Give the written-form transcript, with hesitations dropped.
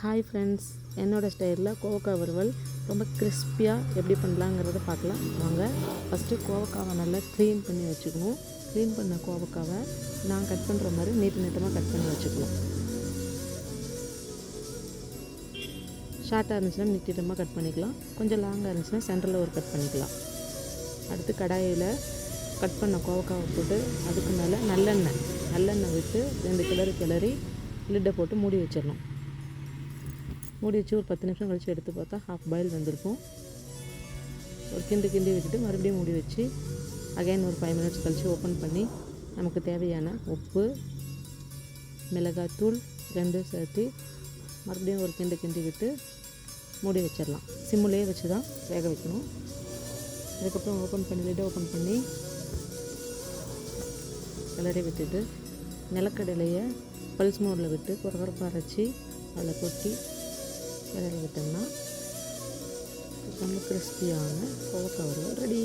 Hi friends, என்னோடய ஸ்டைலில் கோவக்காய் வறுவல் ரொம்ப கிறிஸ்பியாக எப்படி பண்ணலாங்கிறத பார்க்கலாம் வாங்க. ஃபஸ்ட்டு கோவக்காவை நல்லா க்ளீன் பண்ணி வச்சுக்கணும். க்ளீன் பண்ண கோவக்காவை நான் கட் பண்ணுற மாதிரி நீட்டமாக கட் பண்ணி வச்சுக்கணும். ஷார்ட்டாக இருந்துச்சுன்னா நீட்டமாக கட் பண்ணிக்கலாம், கொஞ்சம் லாங்காக இருந்துச்சுன்னா சென்டரில் ஒரு கட் பண்ணிக்கலாம். அடுத்து கடாயில் கட் பண்ண கோவக்காவை போட்டு அதுக்கு மேலே நல்லெண்ணெய் விட்டு 2 கிளறி லிட்டை போட்டு மூடி வச்சிடணும். மூடி வச்சு ஒரு 10 நிமிஷம் கழித்து எடுத்து பார்த்தா ஹாஃப் பாயில் வந்திருக்கும். ஒரு கிண்டி விட்டுட்டு மறுபடியும் மூடி வச்சு அகைன் ஒரு 5 மினிட்ஸ் கழித்து ஓப்பன் பண்ணி நமக்கு தேவையான உப்பு, மிளகாய்த்தூள் 2 சேர்த்து மறுபடியும் ஒரு கிண்டி விட்டு மூடி வச்சிடலாம். சிம்முலேயே வச்சு தான் வேக வைக்கணும். அதுக்கப்புறம் லிட்டை ஓப்பன் பண்ணி கிளறி விட்டுட்டு நிலக்கடலையை பல்ஸ் மோடில் விட்டு குறப்பாக அரைச்சி அதில் கொட்டி கிளறி விட்டோம்னா ரொம்ப கிறிஸ்பியான கோவக்காய் வறுவல் ரெடி.